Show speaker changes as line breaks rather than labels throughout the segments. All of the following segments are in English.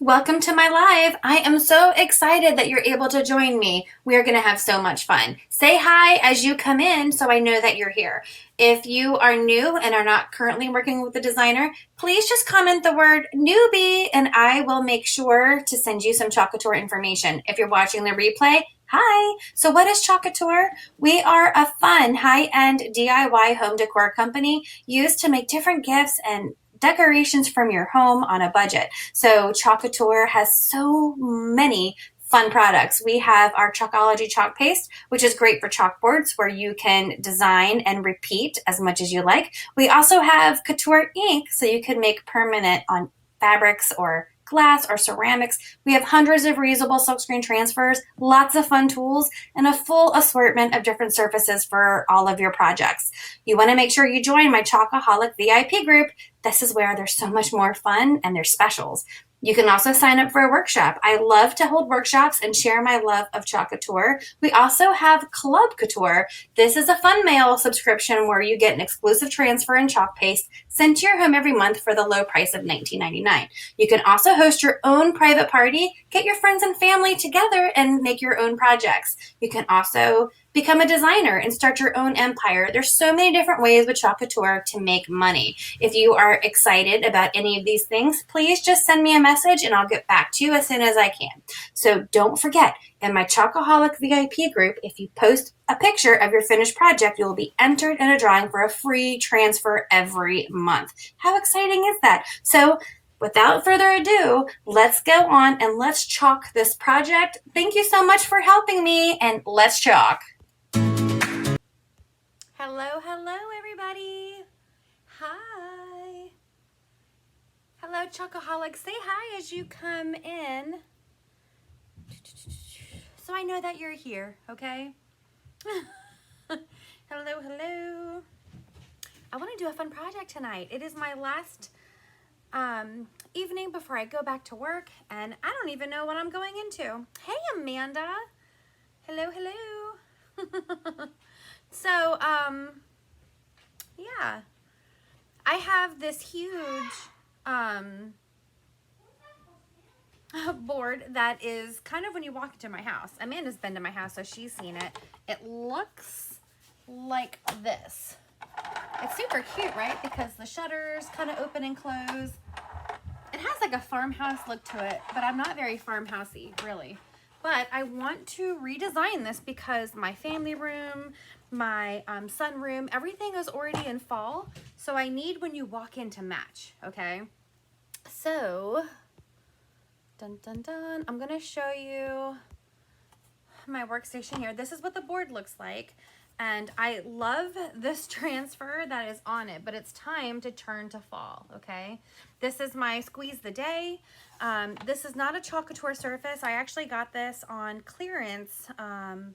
Welcome to my live. I am so excited that you're able to join me. We are going to have so much fun. Say hi as you come in so I know that you're here. If you are new and are not currently working with a designer, please just comment the word newbie and I will make sure to send you some Chalk Couture information. If you're watching the replay, hi. So what is Chalk Couture? We are a fun, high-end DIY home decor company used to make different gifts and decorations from your home on a budget. So Chalk Couture has so many fun products. We have our Chalkology chalk paste, which is great for chalkboards where you can design and repeat as much as you like. We also have Couture ink, so you can make permanent on fabrics or glass or ceramics. We have hundreds of reusable silkscreen transfers, lots of fun tools, and a full assortment of different surfaces for all of your projects. You want to make sure you join my Chalkaholic VIP group. This is where there's so much more fun and there's specials. You can also sign up for a workshop. I love to hold workshops and share my love of Chalk Couture. We also have Club Couture. This is a fun mail subscription where you get an exclusive transfer and chalk paste sent to your home every month for the low price of $19.99. You can also host your own private party, get your friends and family together, and make your own projects. You can also become a designer and start your own empire. There's so many different ways with Chalk Couture to make money. If you are excited about any of these things, please just send me a message and I'll get back to you as soon as I can. So don't forget, in my Chalkaholic VIP group, if you post a picture of your finished project, you will be entered in a drawing for a free transfer every month. How exciting is that? So without further ado, let's go on and let's chalk this project. Thank you so much for helping me, and let's chalk. Hello, everybody. Hi. Hello, Chalkaholics. Say hi as you come in. So I know that you're here, okay? Hello. I want to do a fun project tonight. It is my last evening before I go back to work, and I don't even know what I'm going into. Hey, Amanda. Hello. So, yeah, I have this huge board that is kind of when you walk into my house. Amanda's been to my house, so she's seen it. It looks like this. It's super cute, right? Because the shutters kind of open and close. It has like a farmhouse look to it, but I'm not very farmhousey, really. But I want to redesign this because my family room, my sunroom, everything is already in fall. So I need when you walk in to match, okay? So, dun. I'm going to show you my workstation here. This is what the board looks like. And I love this transfer that is on it, but it's time to turn to fall, okay? This is my Squeeze the Day. This is not a Chalk Couture surface. I actually got this on clearance. Where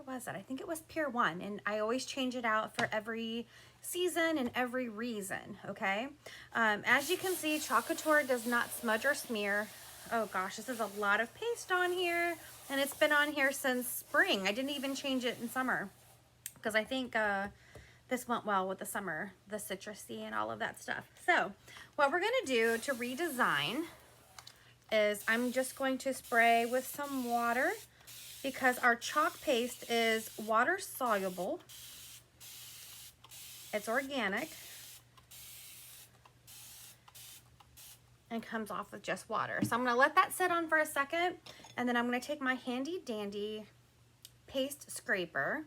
was it? I think it was Pier 1, and I always change it out for every season and every reason, okay? As you can see, Chalk Couture does not smudge or smear. Oh gosh, this is a lot of paste on here, and it's been on here since spring. I didn't even change it in summer because I think this went well with the summer, the citrusy and all of that stuff. So what we're gonna do to redesign is I'm just going to spray with some water because our chalk paste is water soluble. It's organic and comes off with just water. So I'm gonna let that sit on for a second, and then I'm gonna take my handy dandy paste scraper.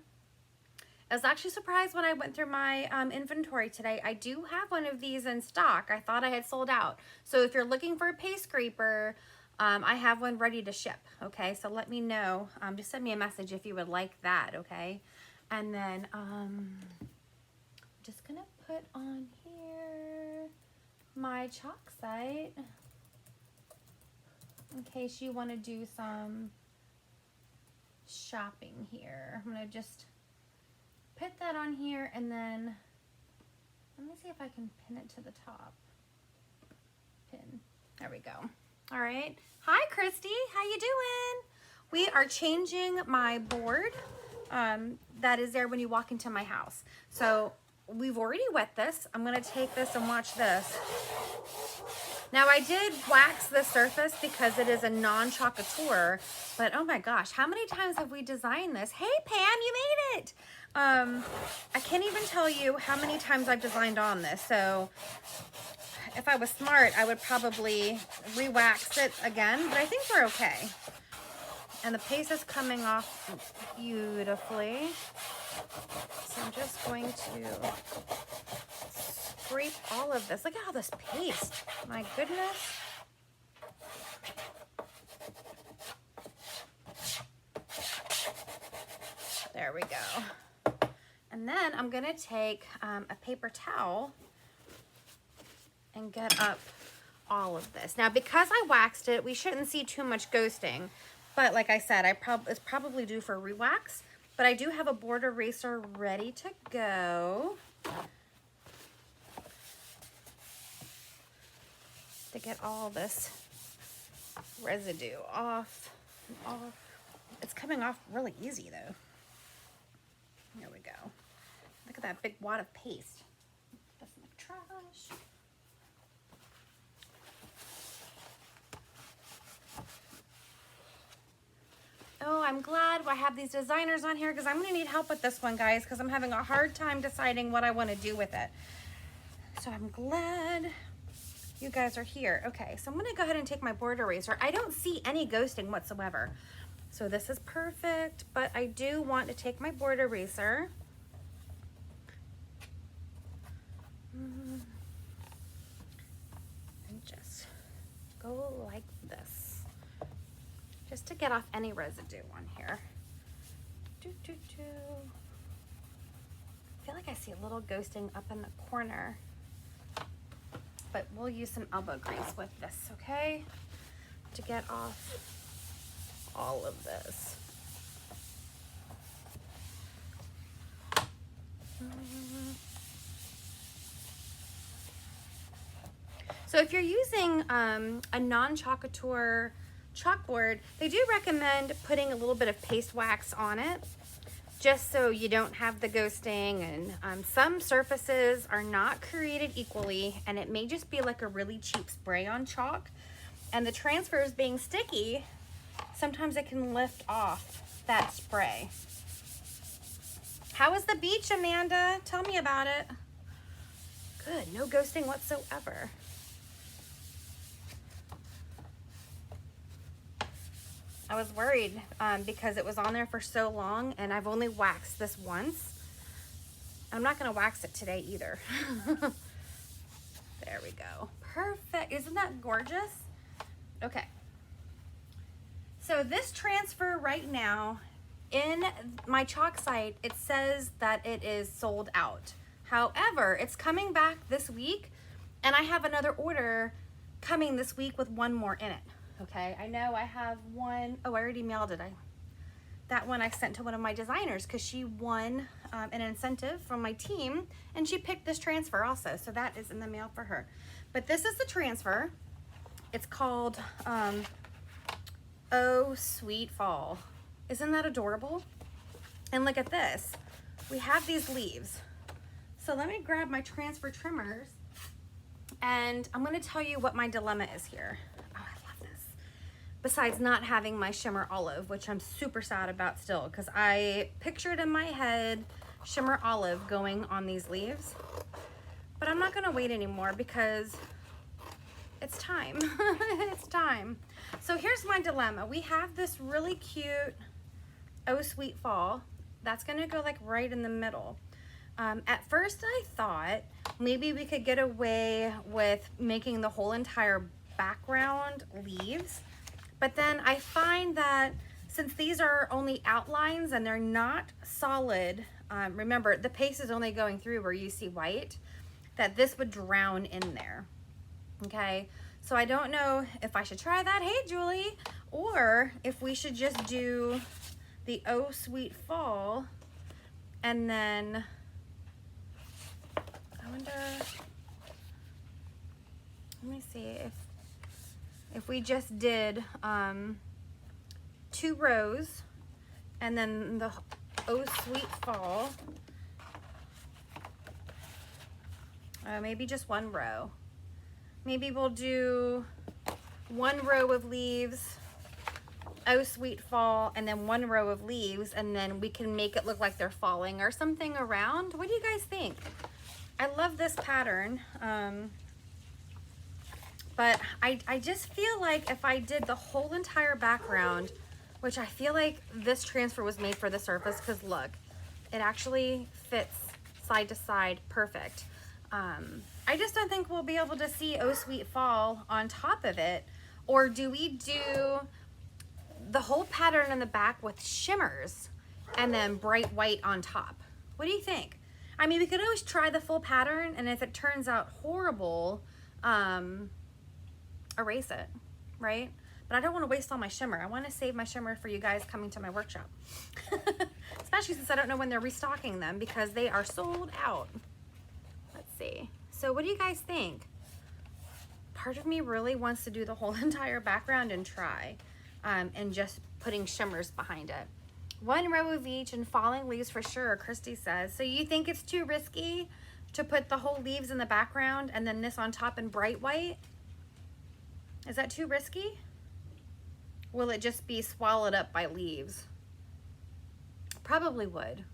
I was actually surprised when I went through my inventory today. I do have one of these in stock. I thought I had sold out. So if you're looking for a paste scraper, I have one ready to ship, okay? So let me know. Just send me a message if you would like that, okay? And then I'm just gonna put on here my chalk site in case you want to do some shopping here. I'm gonna just put that on here, and then let me see if I can pin it to the top. Pin. There we go. All right. Hi, Christy. How you doing? We are changing my board that is there when you walk into my house. So we've already wet this. I'm going to take this and watch this. Now I did wax the surface because it is a non-Chalk Couture, but oh my gosh, how many times have we designed this? Hey Pam, you made it! I can't even tell you how many times I've designed on this, so if I was smart, I would probably re-wax it again, but I think we're okay. And the paste is coming off beautifully. So I'm just going to scrape all of this. Look at all this paste. My goodness. There we go. And then I'm going to take a paper towel and get up all of this. Now, because I waxed it, we shouldn't see too much ghosting. But like I said, it's probably due for re-wax. But I do have a board eraser ready to go to get all this residue off. It's coming off really easy though. There we go. Look at that big wad of paste. That's in the trash. Oh, I'm glad I have these designers on here because I'm going to need help with this one, guys, because I'm having a hard time deciding what I want to do with it. So I'm glad you guys are here. Okay, so I'm going to go ahead and take my board eraser. I don't see any ghosting whatsoever. So this is perfect, but I do want to take my board eraser and just go like this. Just to get off any residue on here. I feel like I see a little ghosting up in the corner, but we'll use some elbow grease with this, okay? To get off all of this. So if you're using a non-Chalk Couture chalkboard, they do recommend putting a little bit of paste wax on it just so you don't have the ghosting. And some surfaces are not created equally, and it may just be like a really cheap spray on chalk, and the transfers being sticky, sometimes it can lift off that spray. How was the beach, Amanda? Tell me about it. Good, no ghosting whatsoever. I was worried because it was on there for so long and I've only waxed this once. I'm not gonna wax it today either. There we go. Perfect, isn't that gorgeous? Okay. So this transfer right now in my chalk site, it says that it is sold out. However, it's coming back this week and I have another order coming this week with one more in it. Okay, I know I have one. Oh, I already mailed it. That one I sent to one of my designers because she won an incentive from my team and she picked this transfer also. So that is in the mail for her. But this is the transfer. It's called Oh Sweet Fall. Isn't that adorable? And look at this. We have these leaves. So let me grab my transfer trimmers and I'm going to tell you what my dilemma is here. Besides not having my Shimmer Olive, which I'm super sad about still, because I pictured in my head Shimmer Olive going on these leaves. But I'm not gonna wait anymore because it's time. It's time. So here's my dilemma. We have this really cute Oh Sweet Fall. That's gonna go like right in the middle. At first I thought maybe we could get away with making the whole entire background leaves. But then I find that since these are only outlines and they're not solid, remember the paste is only going through where you see white, that this would drown in there. Okay, so I don't know if I should try that, hey Julie, or if we should just do the Oh Sweet Fall and then I wonder, let me see if we just did 2 rows and then the Oh Sweet Fall, maybe just 1 row. Maybe we'll do 1 row of leaves, Oh Sweet Fall, and then 1 row of leaves, and then we can make it look like they're falling or something around. What do you guys think? I love this pattern, but I just feel like if I did the whole entire background, which I feel like this transfer was made for the surface, because look, it actually fits side to side perfect. I just don't think we'll be able to see Oh Sweet Fall on top of it. Or do we do the whole pattern in the back with shimmers and then bright white on top? What do you think? I mean, we could always try the full pattern, and if it turns out horrible, erase it, right? But I don't want to waste all my shimmer. I want to save my shimmer for you guys coming to my workshop. Especially since I don't know when they're restocking them, because they are sold out. Let's see. So what do you guys think? Part of me really wants to do the whole entire background and try, and just putting shimmers behind it. 1 row of each and falling leaves for sure, Christy says. So you think it's too risky to put the whole leaves in the background and then this on top in bright white? Is that too risky? Will it just be swallowed up by leaves? Probably would.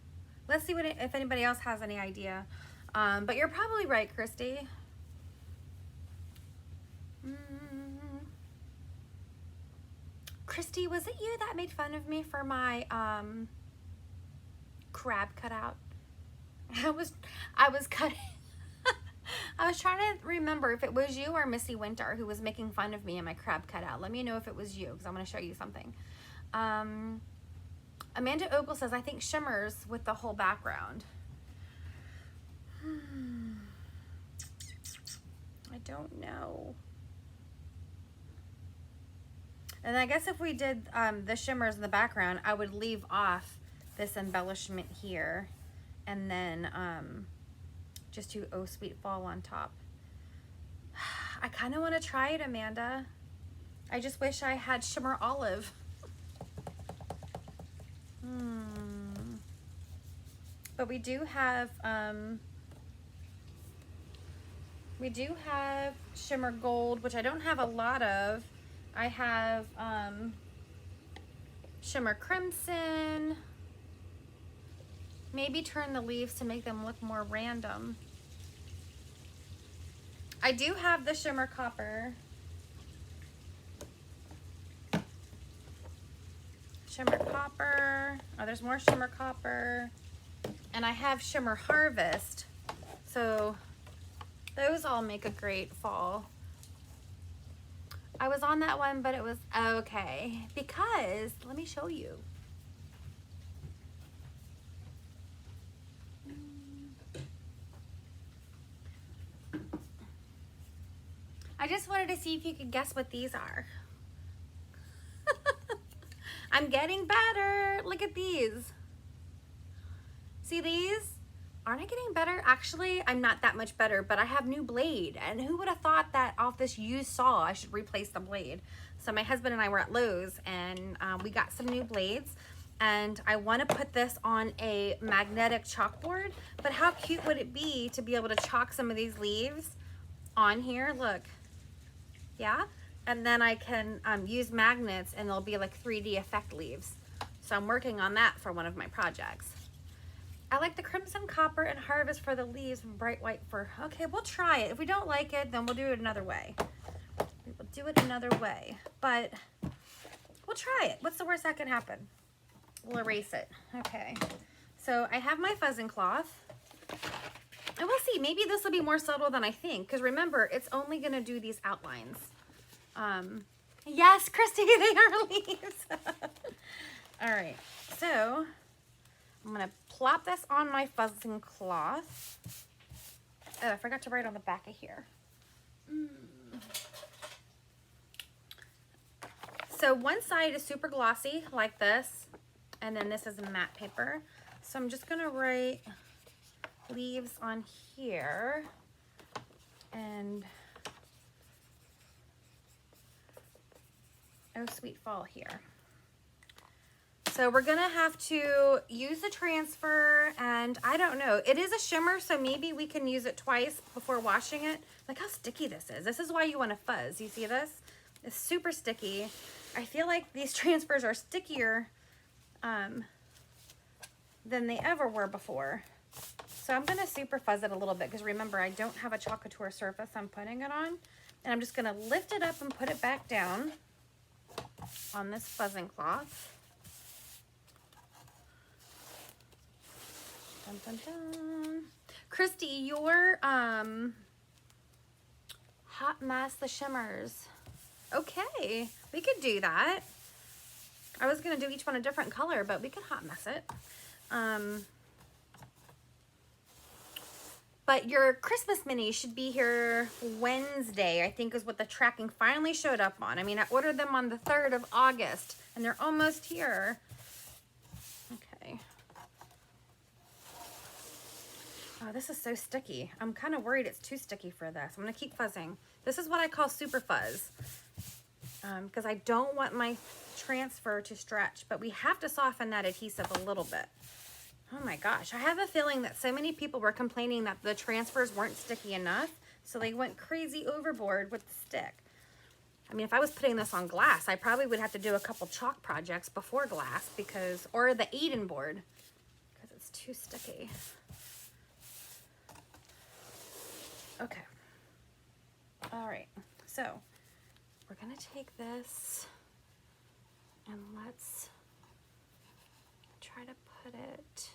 Let's see if anybody else has any idea. But you're probably right, Christy. Christy, was it you that made fun of me for my crab cutout? I was cutting. I was trying to remember if it was you or Missy Winter who was making fun of me and my crab cutout. Let me know if it was you, because I'm going to show you something. Amanda Ogle says, I think shimmers with the whole background. I don't know. And I guess if we did the shimmers in the background, I would leave off this embellishment here, and then just do Oh Sweet Fall on top. I kind of want to try it, Amanda. I just wish I had Shimmer Olive. But we do have Shimmer Gold, which I don't have a lot of. I have Shimmer Crimson. Maybe turn the leaves to make them look more random. I do have the Shimmer Copper. Shimmer Copper. Oh, there's more Shimmer Copper. And I have Shimmer Harvest. So those all make a great fall. I was on that one, but it was okay. Because, let me show you. I just wanted to see if you could guess what these are. I'm getting better. Look at these. See these? Aren't I getting better? Actually, I'm not that much better, but I have new blade. And who would have thought that off this used saw, I should replace the blade? So my husband and I were at Lowe's, and we got some new blades. And I want to put this on a magnetic chalkboard. But how cute would it be to be able to chalk some of these leaves on here? Look. Yeah? And then I can use magnets, and they'll be like 3D effect leaves. So I'm working on that for one of my projects. I like the Crimson Copper and Harvest for the leaves and bright white for, okay, we'll try it. If we don't like it, then we'll do it another way. We will do it another way, but we'll try it. What's the worst that can happen? We'll erase it. Okay, so I have my fuzzing cloth, and we'll see. Maybe this will be more subtle than I think, because remember, it's only gonna do these outlines. Yes, Christy, they are leaves. All right, so I'm gonna plop this on my fuzzing cloth. Oh, I forgot to write on the back of here. So one side is super glossy like this, and then this is a matte paper. So I'm just gonna write leaves on here, and Oh Sweet Fall here. So we're gonna have to use the transfer, and I don't know. It is a shimmer, so maybe we can use it twice before washing it. Look how sticky this is. This is why you want to fuzz. You see this? It's super sticky. I feel like these transfers are stickier than they ever were before. So I'm gonna super fuzz it a little bit because remember, I don't have a Club Couture surface I'm putting it on. And I'm just gonna lift it up and put it back down on this fuzzing cloth. Dun, dun, dun. Christy, your hot mess the shimmers. Okay, we could do that. I was gonna do each one a different color, but we could hot mess it. But your Christmas mini should be here Wednesday, I think is what the tracking finally showed up on. I mean, I ordered them on the 3rd of August, and they're almost here. Okay. Oh, this is so sticky. I'm kind of worried it's too sticky for this. I'm gonna keep fuzzing. This is what I call super fuzz. Because I don't want my transfer to stretch, but we have to soften that adhesive a little bit. Oh my gosh, I have a feeling that so many people were complaining that the transfers weren't sticky enough, so they went crazy overboard with the stick. I mean, if I was putting this on glass, I probably would have to do a couple chalk projects before glass because, or the Aiden board, because it's too sticky. Okay. All right, so we're gonna take this and let's try to put it,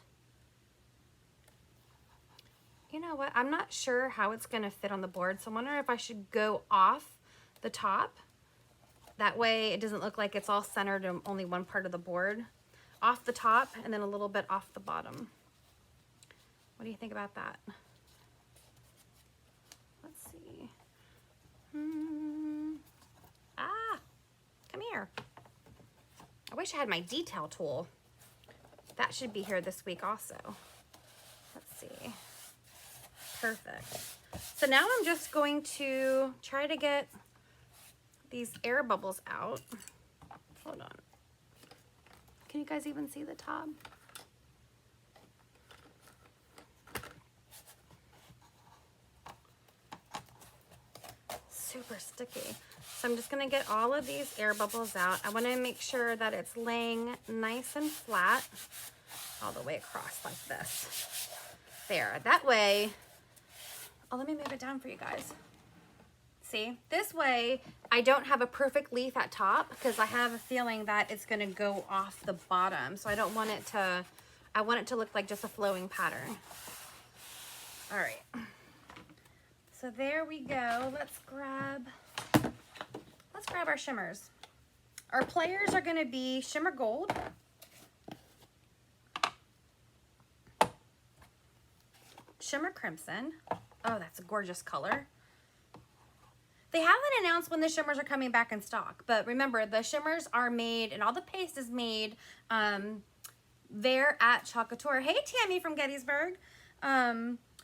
you know what, I'm not sure how it's gonna fit on the board, so I'm wondering if I should go off the top. That way it doesn't look like it's all centered in only one part of the board. Off the top and then a little bit off the bottom. What do you think about that? Let's see. Ah, come here. I wish I had my detail tool. That should be here this week also. Let's see. Perfect. So now I'm just going to try to get these air bubbles out. Hold on. Can you guys even see the top? Super sticky. So I'm just gonna get all of these air bubbles out. I wanna make sure that it's laying nice and flat all the way across like this. There, that way, oh, let me move it down for you guys. See, this way I don't have a perfect leaf at top because I have a feeling that it's gonna go off the bottom. So I don't want it to, I want it to look like just a flowing pattern. All right. So there we go. Let's grab our shimmers. Our players are going to be Shimmer Gold, Shimmer Crimson. Oh, that's a gorgeous color. They haven't announced when the shimmers are coming back in stock, but remember, the shimmers are made and all the paste is made there at Club Couture. Hey, Tammy from Gettysburg.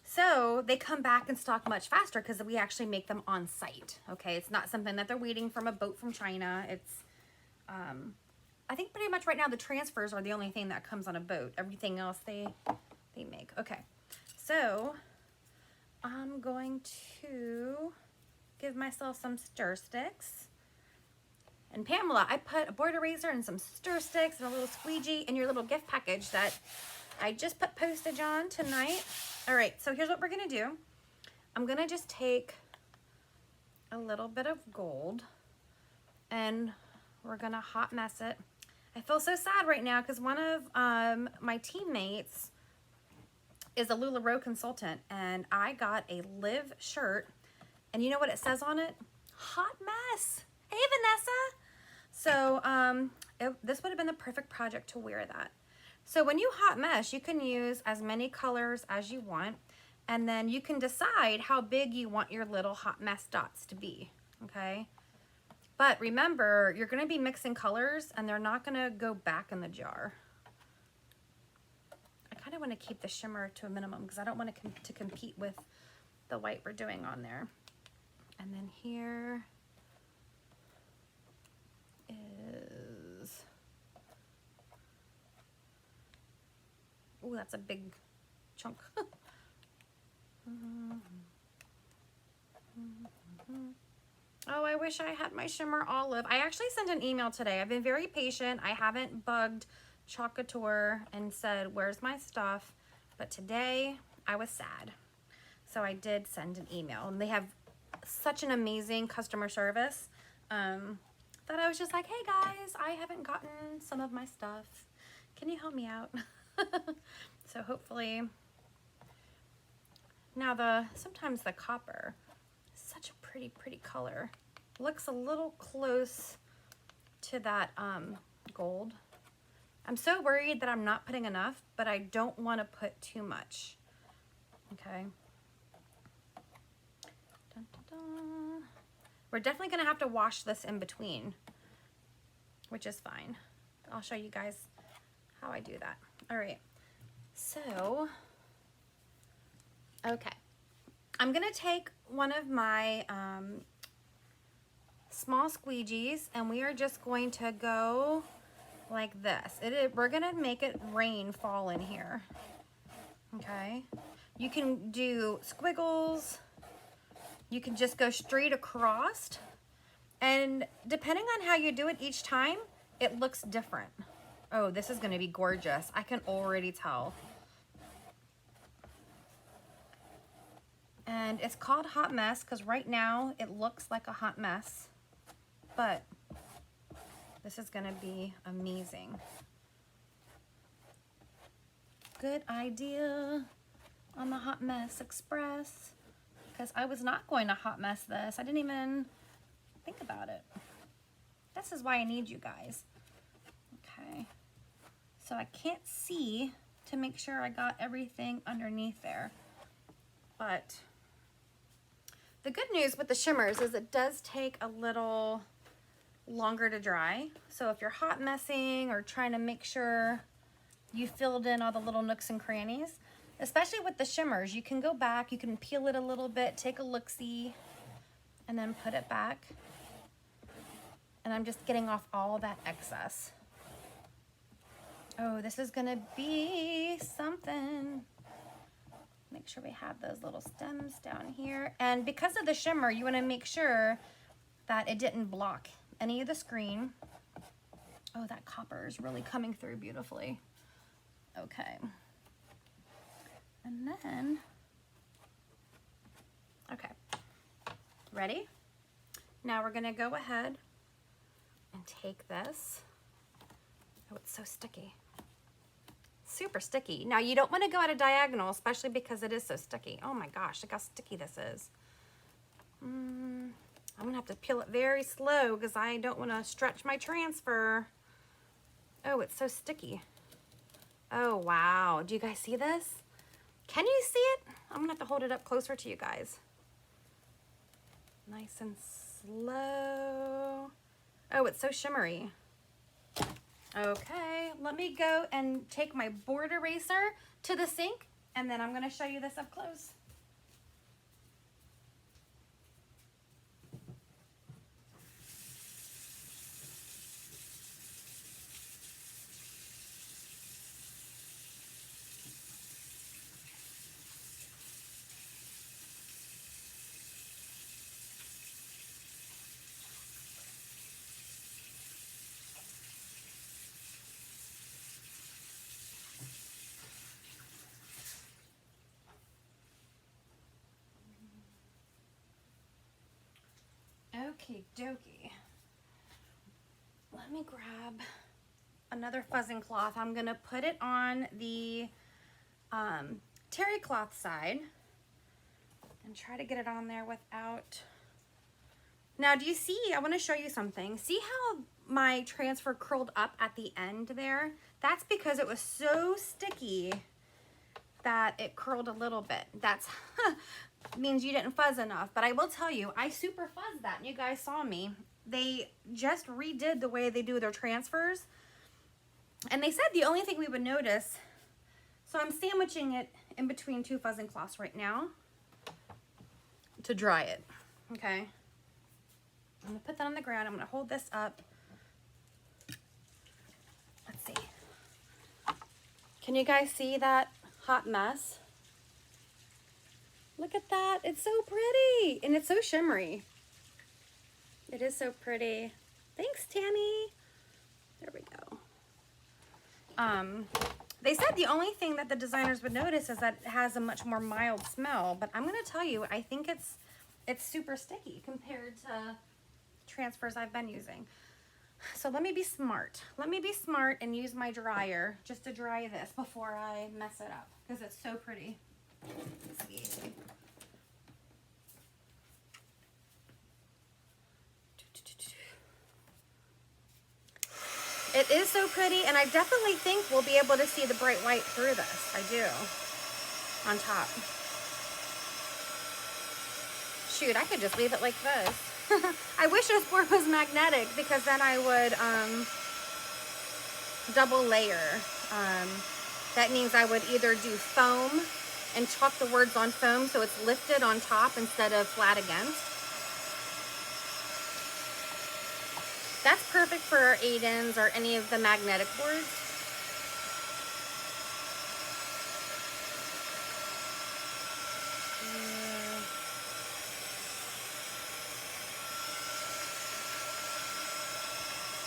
So they come back in stock much faster because we actually make them on site. Okay, it's not something that they're waiting from a boat from China. It's, I think pretty much right now the transfers are the only thing that comes on a boat. Everything else they make. Okay, so I'm going to give myself some stir sticks. And Pamela, I put a board eraser and some stir sticks and a little squeegee in your little gift package that I just put postage on tonight. All right, so here's what we're gonna do. I'm gonna just take a little bit of gold and we're gonna hot mess it. I feel so sad right now because one of my teammates is a LuLaRoe consultant and I got a Live shirt and you know what it says on it? Hot mess. Hey, Vanessa. So this would have been the perfect project to wear that. So when you hot mesh, you can use as many colors as you want, and then you can decide how big you want your little hot mess dots to be, okay? But remember, you're gonna be mixing colors and they're not gonna go back in the jar. I kind of want to keep the shimmer to a minimum because I don't want to compete with the white we're doing on there. And then here is Ooh, that's a big chunk. Oh, I wish I had my shimmer olive. I actually sent an email today. I've been very patient. I haven't bugged Club Couture and said, where's my stuff? But today I was sad. So I did send an email, and they have such an amazing customer service that I was just like, hey guys, I haven't gotten some of my stuff. Can you help me out? So hopefully, now sometimes the copper, such a pretty color. Looks a little close to that gold. I'm so worried that I'm not putting enough, but I don't want to put too much. Okay. Dun, dun, dun. We're definitely going to have to wash this in between, which is fine. I'll show you guys how I do that. All right. So, okay. I'm going to take one of my small squeegees, and we are just going to go like this. We're going to make it fall in here. Okay. You can do squiggles. You can just go straight across. And depending on how you do it each time, it looks different. Oh, this is going to be gorgeous. I can already tell. And it's called Hot Mess because right now it looks like a hot mess. But this is going to be amazing. Good idea on the Hot Mess Express, because I was not going to hot mess this. I didn't even think about it. This is why I need you guys. Okay. So I can't see to make sure I got everything underneath there. But the good news with the shimmers is it does take a little longer to dry. So if you're hot messing or trying to make sure you filled in all the little nooks and crannies, especially with the shimmers, you can go back, you can peel it a little bit, take a look-see, and then put it back. And I'm just getting off all that excess. Oh, this is gonna be something. Make sure we have those little stems down here. And because of the shimmer, you wanna make sure that it didn't block any of the screen. Oh, that copper is really coming through beautifully. Okay. And then, okay, ready? Now we're gonna go ahead and take this. Oh, it's so sticky. Super sticky. Now you don't want to go at a diagonal, especially because it is so sticky. Oh my gosh, look how sticky this is. I'm gonna have to peel it very slow because I don't want to stretch my transfer. Oh, it's so sticky. Oh wow, do you guys see this? Can you see it? I'm gonna have to hold it up closer to you guys. Nice and slow. Oh, it's so shimmery. Okay, let me go and take my board eraser to the sink, and then I'm gonna show you this up close. Okie dokie. Let me grab another fuzzing cloth. I'm gonna put it on the terry cloth side and try to get it on there without. Now, do you see? I want to show you something. See how my transfer curled up at the end there? That's because it was so sticky that it curled a little bit. That's means you didn't fuzz enough. But I will tell you, I super fuzzed that, and you guys saw me. They just redid the way they do their transfers. And they said the only thing we would notice, so I'm sandwiching it in between two fuzzing cloths right now to dry it, okay? I'm gonna put that on the ground. I'm gonna hold this up. Let's see. Can you guys see that hot mess? Look at that. It's so pretty. And it's so shimmery. It is so pretty. Thanks, Tammy. There we go. They said the only thing that the designers would notice is that it has a much more mild smell, but I'm going to tell you, I think it's super sticky compared to transfers I've been using. So let me be smart. Let me be smart and use my dryer just to dry this before I mess it up because it's so pretty. Let's see. It is so pretty, and I definitely think we'll be able to see the bright white through this. I do. On top. Shoot, I could just leave it like this. I wish this board was magnetic because then I would double layer. That means I would either do foam and chalk the words on foam so it's lifted on top instead of flat against. That's perfect for our Aidens or any of the magnetic boards.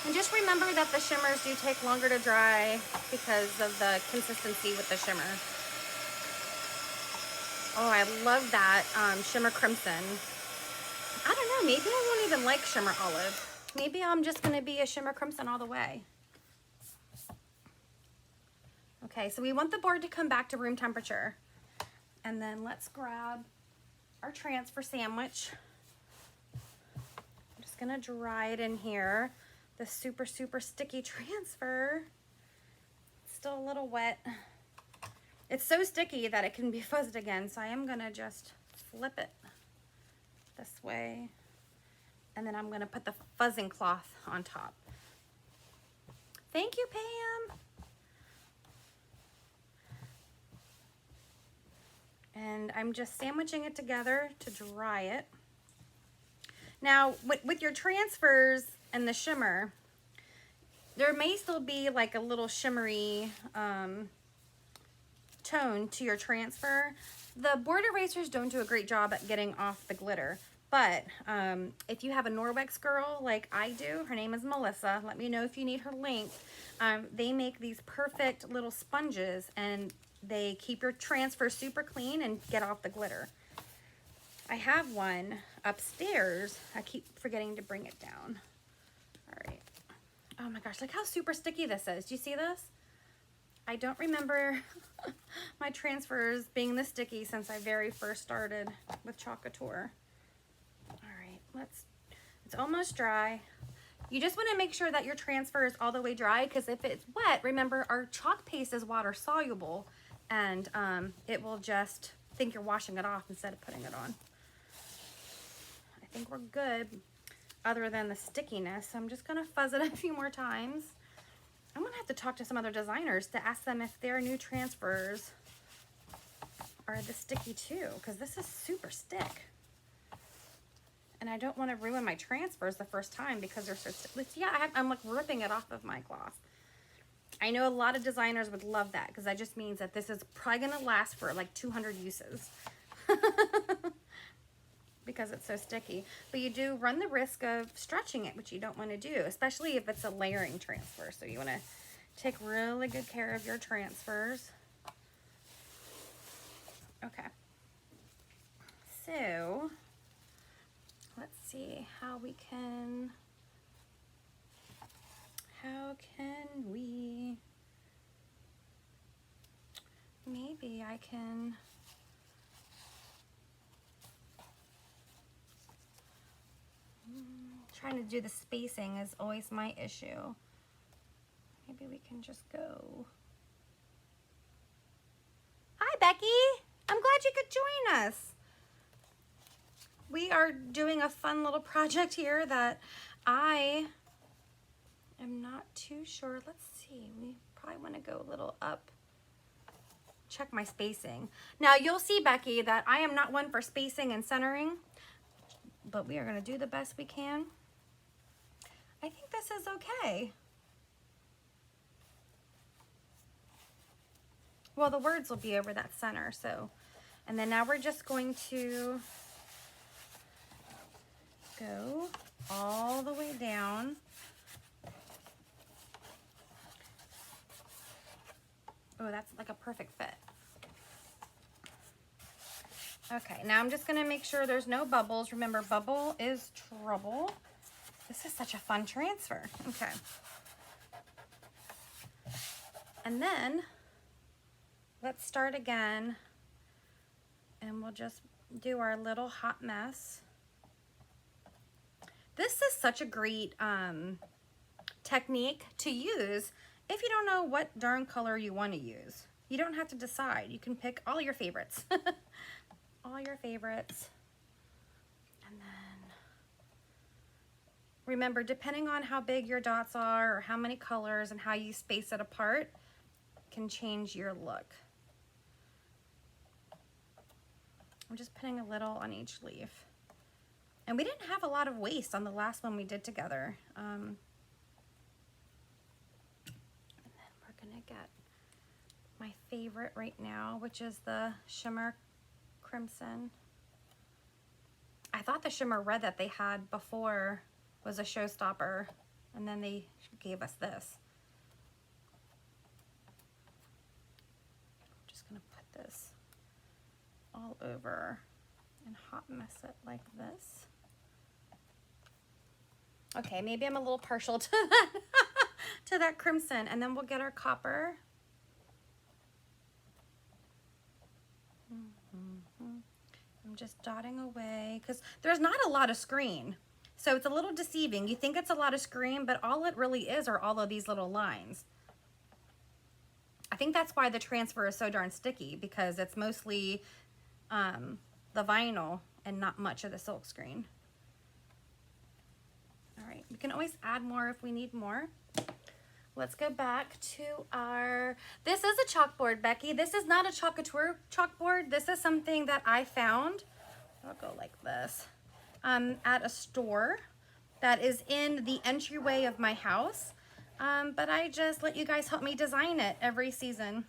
And just remember that the shimmers do take longer to dry because of the consistency with the shimmer. Oh, I love that Shimmer Crimson. I don't know, maybe I won't even like Shimmer Olive. Maybe I'm just going to be a Shimmer Crimson all the way. Okay, so we want the board to come back to room temperature. And then let's grab our transfer sandwich. I'm just going to dry it in here. The super, super sticky transfer. It's still a little wet. It's so sticky that it can be fuzzed again, so I am going to just flip it this way. And then I'm going to put the fuzzing cloth on top. Thank you, Pam. And I'm just sandwiching it together to dry it. Now, with your transfers and the shimmer, there may still be like a little shimmery tone to your transfer. The board erasers don't do a great job at getting off the glitter. But if you have a Norwex girl like I do, her name is Melissa, let me know if you need her link. They make these perfect little sponges and they keep your transfer super clean and get off the glitter. I have one upstairs. I keep forgetting to bring it down. All right. Oh my gosh, look how super sticky this is. Do you see this? I don't remember my transfers being this sticky since I very first started with Club Couture. All right, it's almost dry. You just want to make sure that your transfer is all the way dry because if it's wet, remember our chalk paste is water soluble and it will just think you're washing it off instead of putting it on. I think we're good other than the stickiness. I'm just going to fuzz it a few more times. I'm going to have to talk to some other designers to ask them if their new transfers are this sticky too because this is super stick. And I don't want to ruin my transfers the first time because they're so sticky. Yeah, I'm like ripping it off of my cloth. I know a lot of designers would love that because that just means that this is probably going to last for like 200 uses. Because it's so sticky. But you do run the risk of stretching it, which you don't want to do, especially if it's a layering transfer. So you want to take really good care of your transfers. Okay. So let's see how we maybe I can trying to do the spacing is always my issue. Maybe we can just go. Hi, Becky. I'm glad you could join us. We are doing a fun little project here that I am not too sure. Let's see. We probably want to go a little up. Check my spacing. Now, you'll see, Becky, that I am not one for spacing and centering, but we are going to do the best we can. I think this is okay.
Well, the words will be over that center, so. And then now we're just going to go all the way down. Oh, that's like a perfect fit. Okay, now I'm just gonna make sure there's no bubbles. Remember, bubble is trouble. This is such a fun transfer. Okay. And then let's start again, and we'll just do our little hot mess. This is such a great technique to use if you don't know what darn color you want to use. You don't have to decide. You can pick all your favorites. All your favorites. And then remember, depending on how big your dots are or how many colors and how you space it apart can change your look. I'm just putting a little on each leaf. And we didn't have a lot of waste on the last one we did together. And then we're gonna get my favorite right now, which is the Shimmer Crimson. I thought the Shimmer Red that they had before was a showstopper, and then they gave us this. I'm just gonna put this all over and hot mess it like this. Okay, maybe I'm a little partial to that, to that crimson, and then we'll get our copper. I'm just dotting away because there's not a lot of screen. So it's a little deceiving. You think it's a lot of screen, but all it really is are all of these little lines. I think that's why the transfer is so darn sticky, because it's mostly the vinyl and not much of the silk screen. All right, we can always add more if we need more. Let's go back to our, this is a chalkboard, Becky. This is not a Club Couture chalkboard. This is something that I found, I'll go like this, at a store that is in the entryway of my house. But I just let you guys help me design it every season.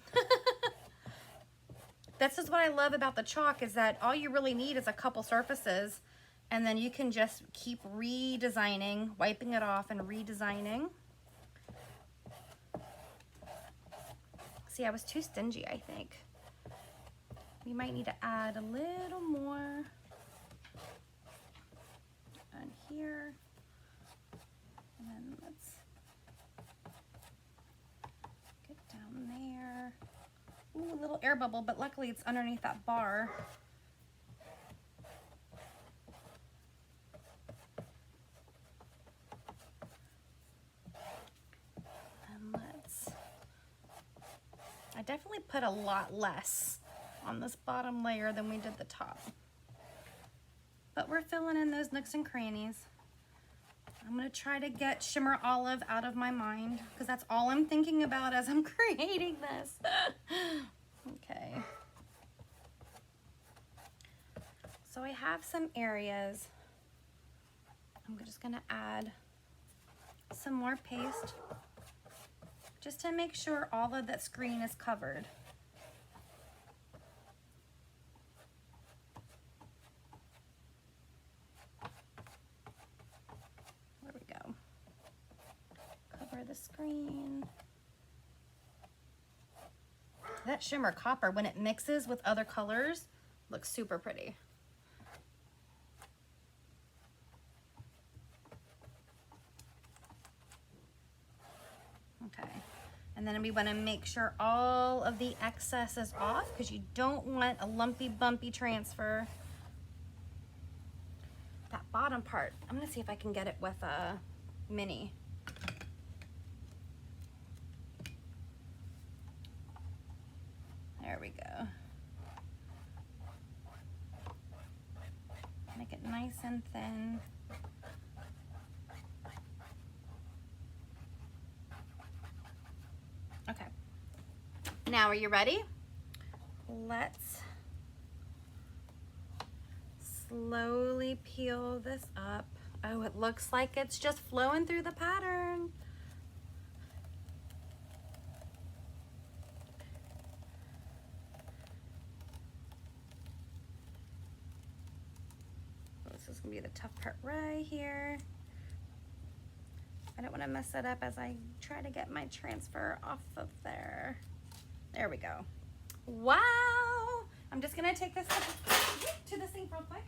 This is what I love about the chalk, is that all you really need is a couple surfaces, and then you can just keep redesigning, wiping it off and redesigning. See, I was too stingy, I think. We might need to add a little more on here. And then let's get down there. Ooh, a little air bubble, but luckily it's underneath that bar. And I definitely put a lot less on this bottom layer than we did the top. But we're filling in those nooks and crannies. I'm gonna try to get Shimmer Olive out of my mind, because that's all I'm thinking about as I'm creating this. Okay. So I have some areas. I'm just gonna add some more paste, just to make sure all of that screen is covered. There we go. Cover the screen. That shimmer copper, when it mixes with other colors, looks super pretty. Okay. And then we want to make sure all of the excess is off, because you don't want a lumpy, bumpy transfer. That bottom part, I'm going to see if I can get it with a mini. There we go. Make it nice and thin. Okay. Now, are you ready? Let's slowly peel this up. Oh, it looks like it's just flowing through the pattern. gonna be the tough part right here. I don't want to mess it up as I try to get my transfer off of there. There we go. Wow! I'm just gonna take this to the sink real quick.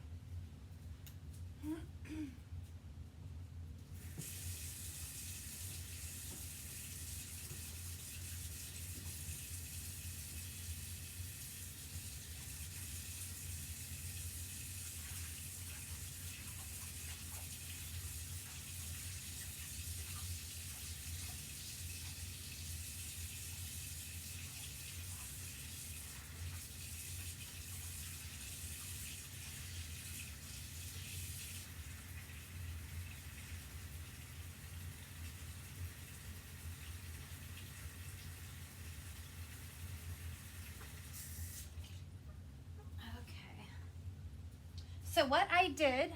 So what I did,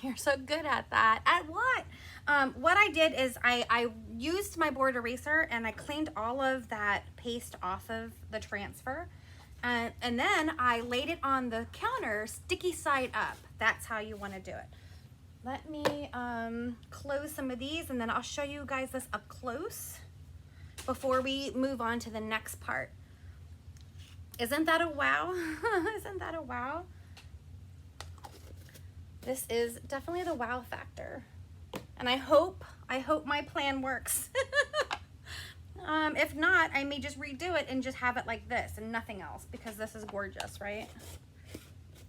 you're so good at that. At what? What I did is I used my board eraser and I cleaned all of that paste off of the transfer. And then I laid it on the counter, sticky side up. That's how you want to do it. Let me close some of these and then I'll show you guys this up close before we move on to the next part. Isn't that a wow? Isn't that a wow? This is definitely the wow factor. And I hope my plan works. If not, I may just redo it and just have it like this and nothing else because this is gorgeous, right?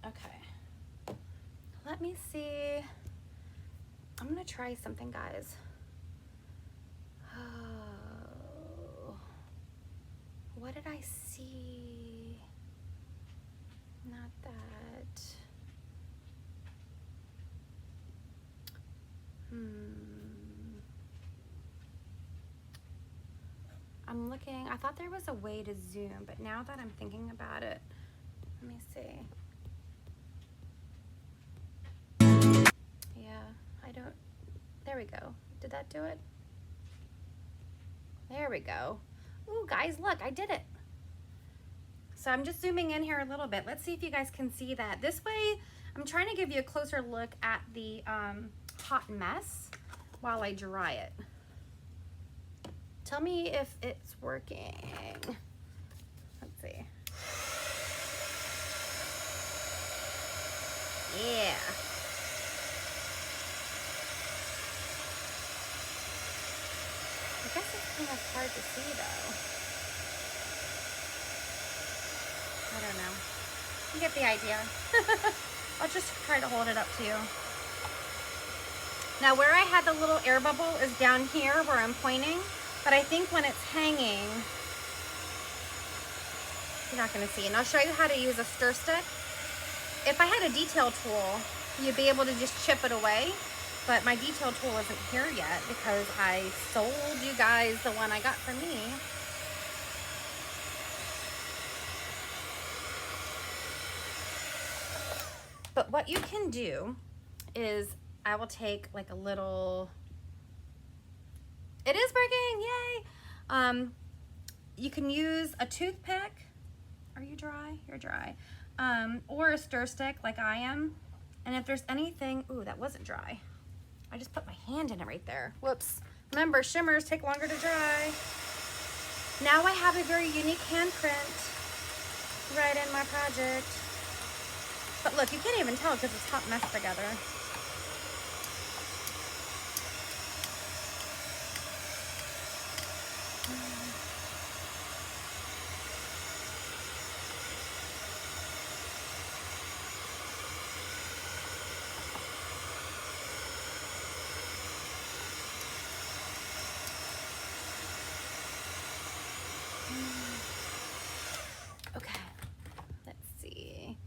Okay. Let me see. I'm gonna try something, guys. Oh, what did I see? Not that. I'm looking, I thought there was a way to zoom, but now that I'm thinking about it, let me see. Yeah, I don't, there we go. Did that do it? There we go. Ooh, guys, look, I did it. So I'm just zooming in here a little bit. Let's see if you guys can see that. This way, I'm trying to give you a closer look at the hot mess while I dry it. Tell me if it's working. Let's see. Yeah. I guess it's kind of hard to see though. I don't know. You get the idea. I'll just try to hold it up to you. Now where I had the little air bubble is down here where I'm pointing, but I think when it's hanging, you're not gonna see. And I'll show you how to use a stir stick. If I had a detail tool, you'd be able to just chip it away, but my detail tool isn't here yet because I sold you guys the one I got from me. But what you can do is I will take like a little, it is working, yay. You can use a toothpick. Are you dry? You're dry. Or a stir stick like I am. And if there's anything, ooh, that wasn't dry. I just put my hand in it right there. Whoops. Remember, shimmers take longer to dry. Now I have a very unique handprint right in my project. But look, you can't even tell because it's hot mess together. Okay, let's see.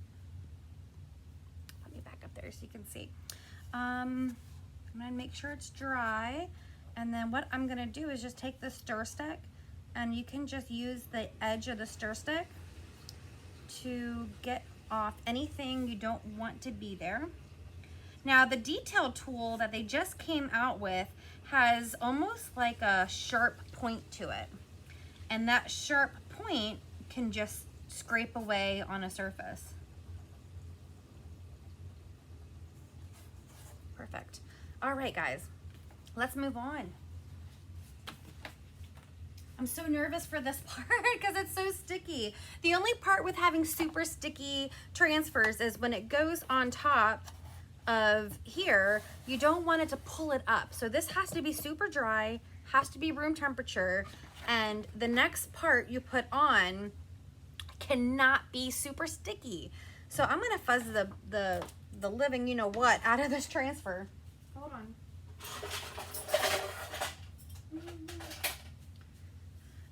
Let me back up there so you can see. I'm gonna make sure it's dry, and then what I'm gonna do is just take the stir stick, and you can just use the edge of the stir stick to get off anything you don't want to be there. Now the detail tool that they just came out with has almost like a sharp point to it, and that sharp point can just scrape away on a surface. All right, guys, let's move on. I'm so nervous for this part because it's so sticky. The only part with having super sticky transfers is when it goes on top of here, you don't want it to pull it up. So this has to be super dry, has to be room temperature, and the next part you put on cannot be super sticky. So I'm gonna fuzz the living you know what out of this transfer. Hold on.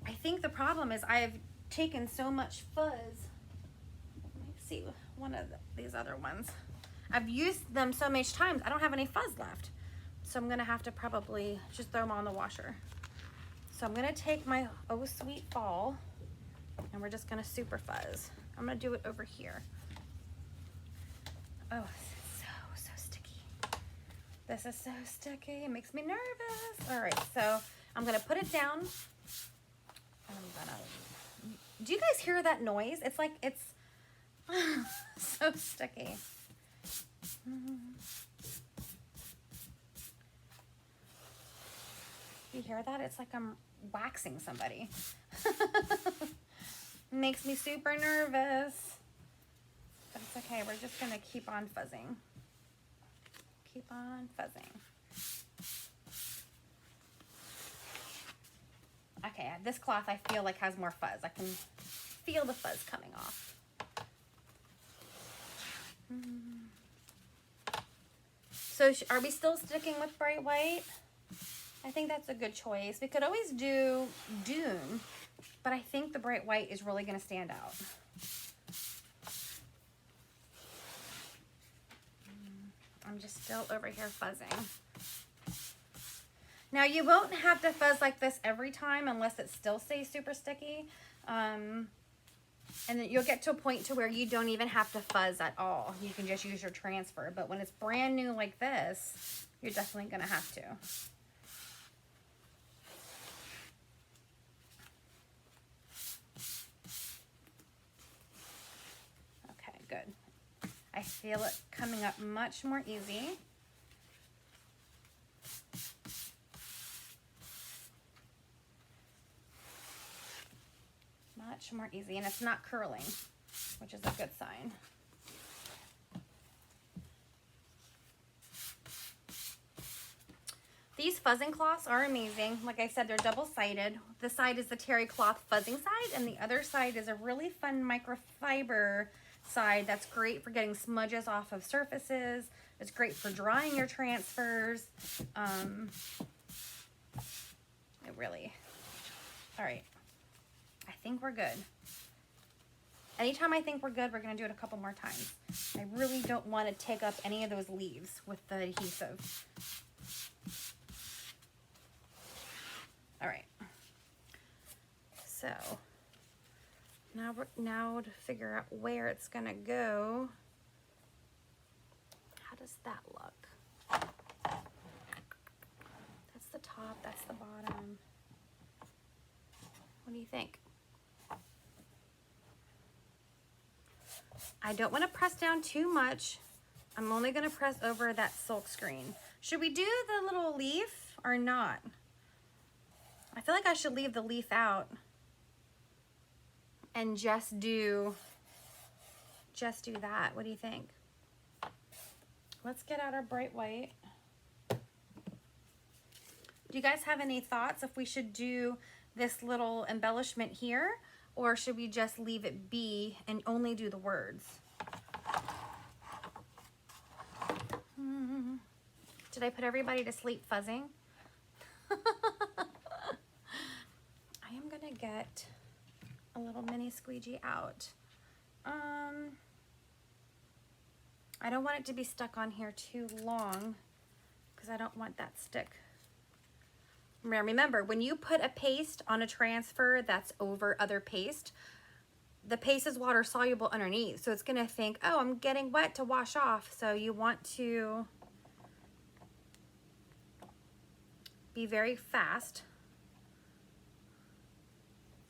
I think the problem is I've taken so much fuzz. Let me see one of these other ones. I've used them so much times, I don't have any fuzz left. So I'm gonna have to probably just throw them on the washer. So I'm gonna take my Oh Sweet Fall and we're just gonna super fuzz. I'm gonna do it over here. Oh, so sticky. This is so sticky, it makes me nervous. All right, so I'm gonna put it down. Do you guys hear that noise? It's like it's so sticky. You hear that? It's like I'm waxing somebody. Makes me super nervous. But it's okay. We're just going to keep on fuzzing. Keep on fuzzing. Okay, this cloth I feel like has more fuzz. I can feel the fuzz coming off. So are we still sticking with bright white? I think that's a good choice. We could always do Dune, but I think the bright white is really going to stand out. I'm just still over here fuzzing. Now you won't have to fuzz like this every time unless it still stays super sticky. And then you'll get to a point to where you don't even have to fuzz at all. You can just use your transfer. But when it's brand new like this, you're definitely going to have to. Okay, good. I feel it coming up much more easy. Much more easy, and it's not curling, which is a good sign. These fuzzing cloths are amazing. Like I said, they're double-sided. This side is the terry cloth fuzzing side, and the other side is a really fun microfiber side that's great for getting smudges off of surfaces. It's great for drying your transfers. It really, all right. I think we're good. Anytime I think we're good, we're gonna do it a couple more times. I really don't want to take up any of those leaves with the adhesive. All right. So now to figure out where it's gonna go. How does that look? That's the top, that's the bottom. What do you think? I don't want to press down too much. I'm only going to press over that silk screen. Should we do the little leaf or not? I feel like I should leave the leaf out and just do that. What do you think? Let's get out our bright white. Do you guys have any thoughts if we should do this little embellishment here, or should we just leave it be and only do the words? Did I put everybody to sleep fuzzing? I am gonna get a little mini squeegee out. I don't want it to be stuck on here too long because I don't want that stick. Remember, when you put a paste on a transfer that's over other paste, the paste is water soluble underneath. So it's gonna think, oh, I'm getting wet to wash off. So you want to be very fast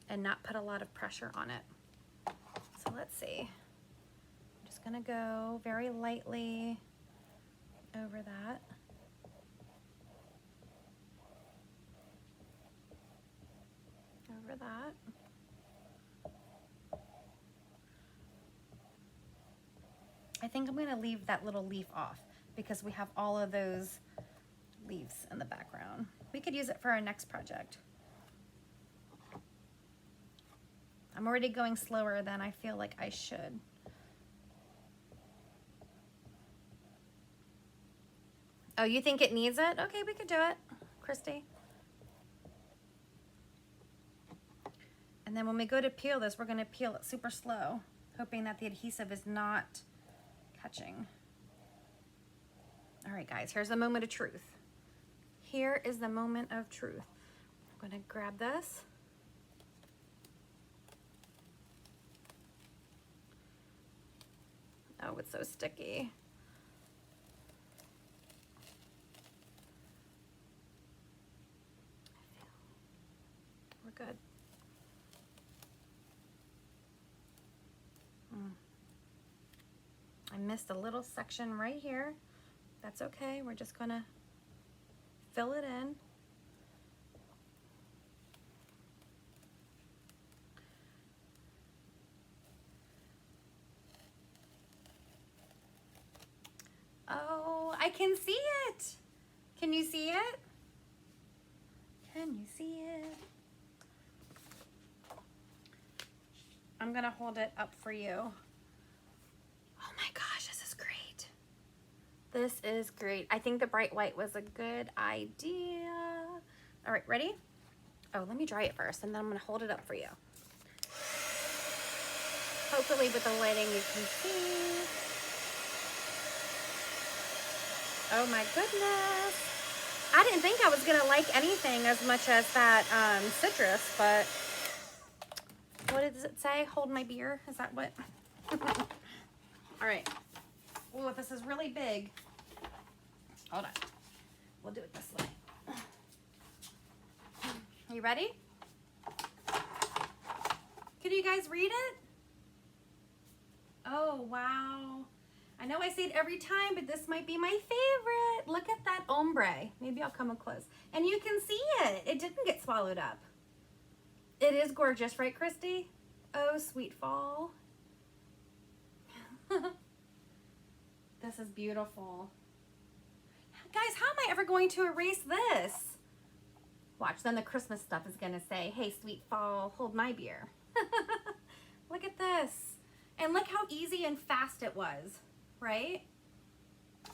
and not put a lot of pressure on it. So let's see. I'm just gonna go very lightly over that. over that. I think I'm gonna leave that little leaf off because we have all of those leaves in the background. We could use it for our next project. I'm already going slower than I feel like I should. Oh, you think it needs it? Okay, we could do it, Christy. And then when we go to peel this, we're gonna peel it super slow, hoping that the adhesive is not catching. All right, guys, here's the moment of truth. Here is the moment of truth. I'm gonna grab this. Oh, it's so sticky. We're good. I missed a little section right here. That's okay. We're just gonna fill it in. Oh, I can see it. Can you see it? Can you see it? I'm gonna hold it up for you. Oh my gosh, this is great. This is great. I think the bright white was a good idea. All right, ready? Oh, let me dry it first, and then I'm gonna hold it up for you. Hopefully with the lighting you can see. Oh my goodness. I didn't think I was gonna like anything as much as that citrus, but what does it say? Hold my beer, is that what? All right. Oh, this is really big. Hold on. We'll do it this way. You ready? Can you guys read it? Oh, wow. I know I say it every time, but this might be my favorite. Look at that ombre. Maybe I'll come up close. And you can see it. It didn't get swallowed up. It is gorgeous, right, Christy? Oh, sweet fall. This is beautiful. Guys, how am I ever going to erase this? Watch, then the Christmas stuff is gonna say, hey, sweet fall, hold my beer. Look at this. And look how easy and fast it was, right?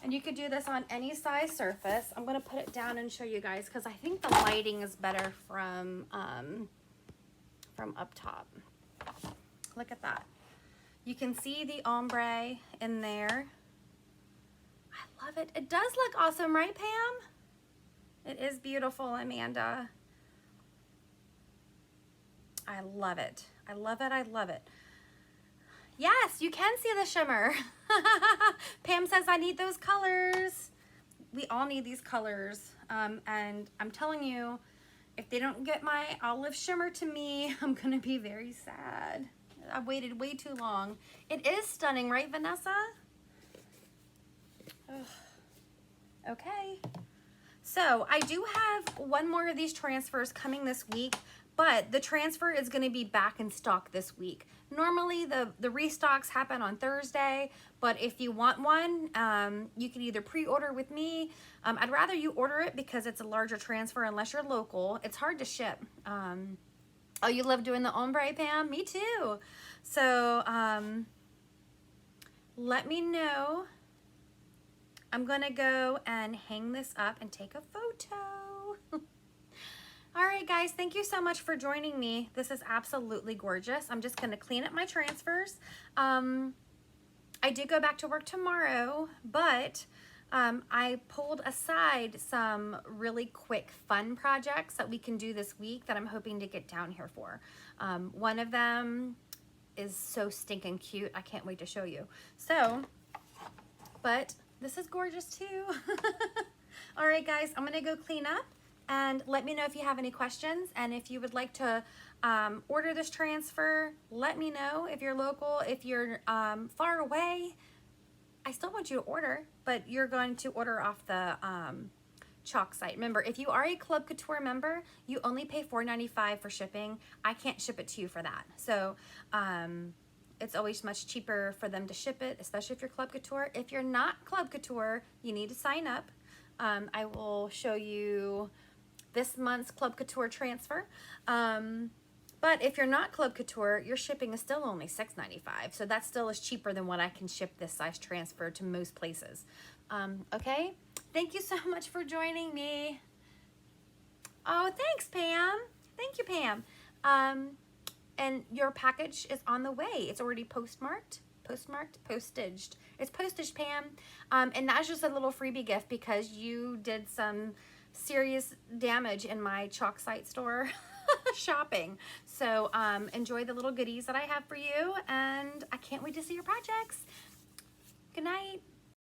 And you could do this on any size surface. I'm gonna put it down and show you guys because I think the lighting is better from up top. Look at that. You can see the ombre in there. I love it. It does look awesome, right, Pam? It is beautiful, Amanda. I love it. I love it. I love it. Yes, you can see the shimmer. Pam says, I need those colors. We all need these colors. And I'm telling you, if they don't get my olive shimmer to me, I'm gonna be very sad. I've waited way too long. It is stunning, right, Vanessa? Ugh. Okay. So I do have one more of these transfers coming this week, but the transfer is going to be back in stock this week. Normally the restocks happen on Thursday, but if you want one, you can either pre-order with me. I'd rather you order it because it's a larger transfer unless you're local. It's hard to ship. Oh, you love doing the ombre, Pam? Me too. So let me know. I'm gonna go and hang this up and take a photo. All right, guys, thank you so much for joining me. This is absolutely gorgeous. I'm just gonna clean up my transfers. I do go back to work tomorrow, but I pulled aside some really quick fun projects that we can do this week that I'm hoping to get down here for. One of them is so stinking cute. I can't wait to show you. So, but this is gorgeous too. All right, guys, I'm gonna go clean up and let me know if you have any questions. And if you would like to order this transfer, let me know. If you're local, if you're far away, I still want you to order, but you're going to order off the chalk site. Remember, if you are a Club Couture member, you only pay $4.95 for shipping. I can't ship it to you for that. So it's always much cheaper for them to ship it, especially if you're Club Couture. If you're not Club Couture, you need to sign up. I will show you this month's Club Couture transfer. But if you're not Club Couture, your shipping is still only $6.95. So that still is cheaper than what I can ship this size transfer to most places. Okay? Thank you so much for joining me. Oh, thanks, Pam. Thank you, Pam. And your package is on the way. It's already postmarked, postaged. It's postage, Pam. And that's just a little freebie gift because you did some serious damage in my chalk site store shopping. So enjoy the little goodies that I have for you, and I can't wait to see your projects.